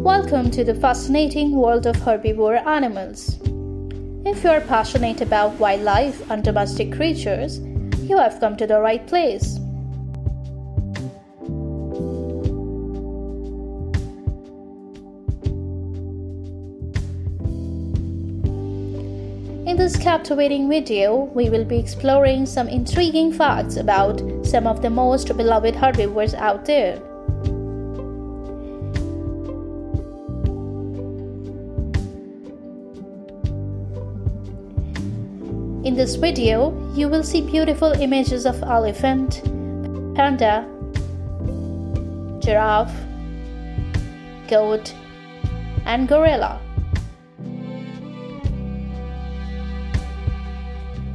Welcome to the fascinating world of herbivore animals. If you are passionate about wildlife and domestic creatures, you have come to the right place. In this captivating video, we will be exploring some intriguing facts about some of the most beloved herbivores out there. In this video, you will see beautiful images of elephant, panda, giraffe, goat, and gorilla.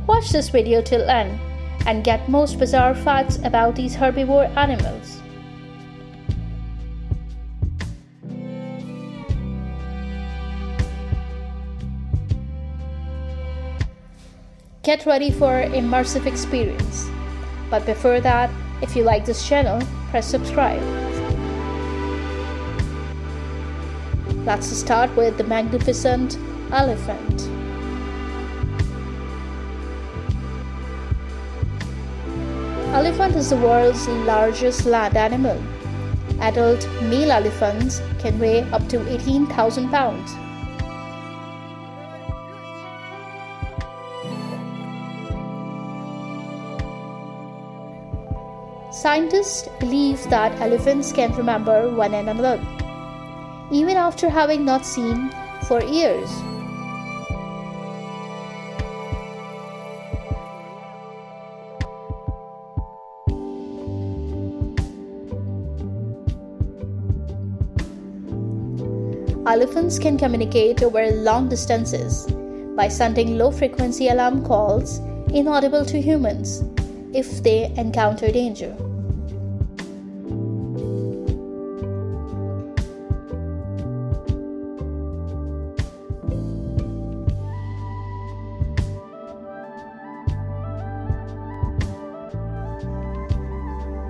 Watch this video till end and get most bizarre facts about these herbivore animals. Get ready for immersive experience. But before that, if you like this channel, press subscribe. Let's start with the magnificent elephant. Elephant is the world's largest land animal. Adult male elephants can weigh up to 18,000 pounds. Scientists believe that elephants can remember one another, even after having not seen for years. Elephants can communicate over long distances by sending low-frequency alarm calls inaudible to humans if they encounter danger.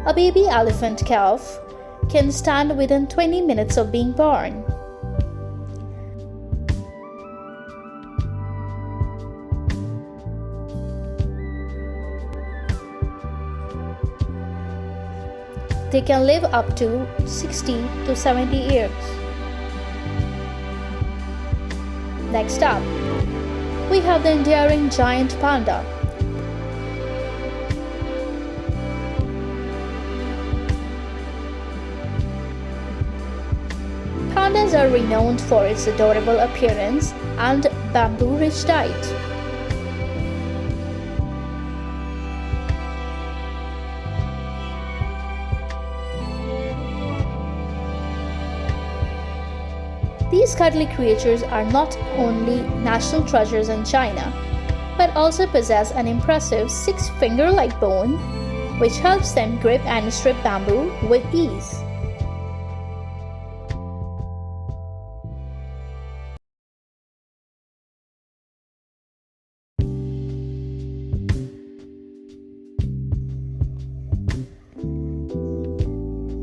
A baby elephant calf can stand within 20 minutes of being born. They can live up to 60 to 70 years. Next up, we have the enduring giant panda. Pandas are renowned for its adorable appearance and bamboo-rich diet. These cuddly creatures are not only national treasures in China, but also possess an impressive 6-finger-like bone, which helps them grip and strip bamboo with ease.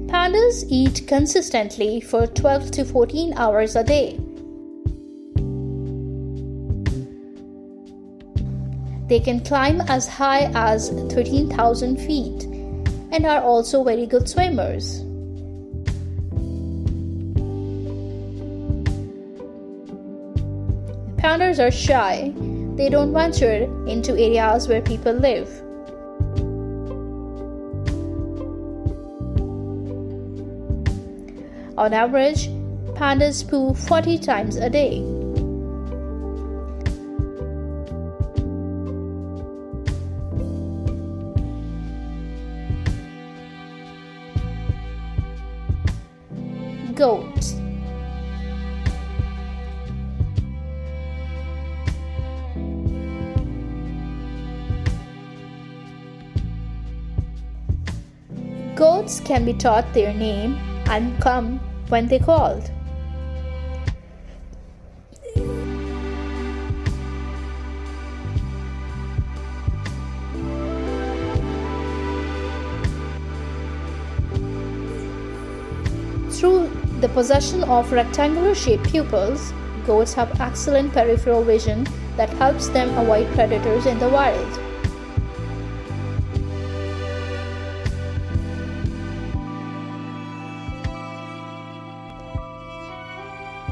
Pandas eat consistently for 12 to 14 hours a day. They can climb as high as 13,000 feet and are also very good swimmers. Pandas are shy. They don't venture into areas where people live. On average, pandas poo 40 times a day. Goats. Goats can be taught their name and come when they called. Through the possession of rectangular shaped pupils, goats have excellent peripheral vision that helps them avoid predators in the wild.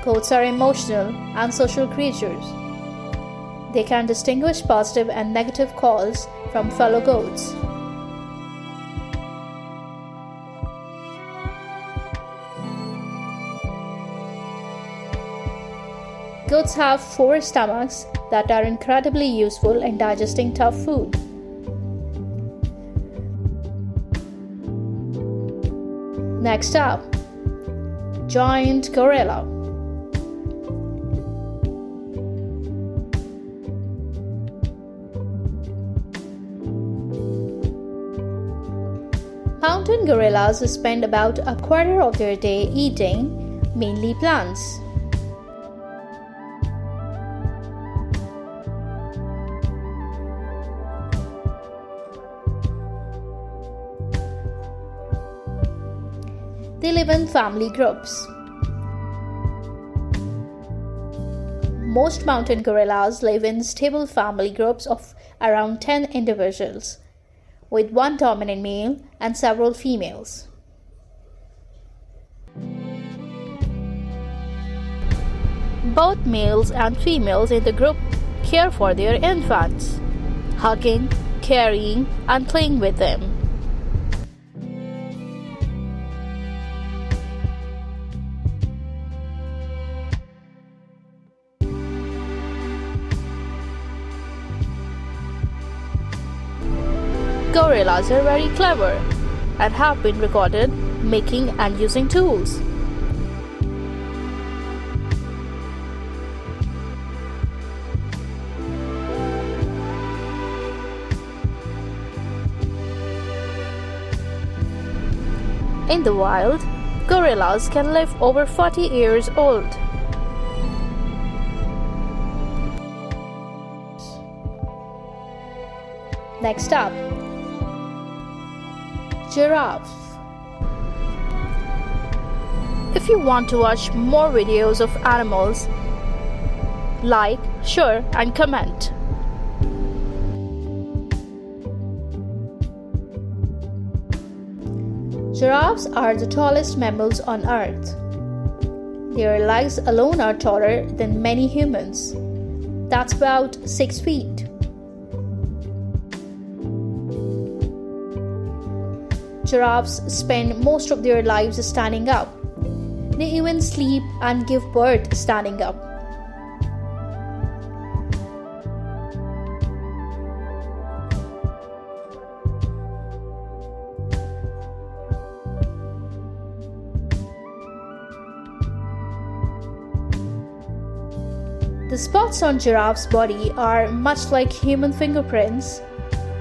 Goats are emotional and social creatures. They can distinguish positive and negative calls from fellow goats. Goats have 4 stomachs that are incredibly useful in digesting tough food. Next up, giant gorilla. Mountain gorillas spend about a quarter of their day eating, mainly plants. They live in family groups. Most mountain gorillas live in stable family groups of around 10 individuals, with one dominant male and several females. Both males and females in the group care for their infants, hugging, carrying, and playing with them. Gorillas are very clever and have been recorded making and using tools. In the wild, gorillas can live over 40 years old. Next up, giraffe. If you want to watch more videos of animals, like, share, and comment. Giraffes are the tallest mammals on Earth. Their legs alone are taller than many humans. That's about 6 feet. Giraffes spend most of their lives standing up. They even sleep and give birth standing up. The spots on giraffe's body are much like human fingerprints.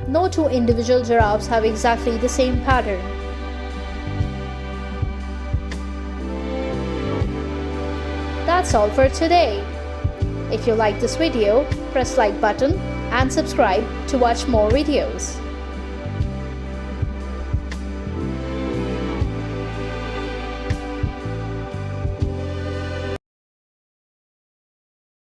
No two individual giraffes have exactly the same pattern. That's all for today. If you like this video, press like button and subscribe to watch more videos.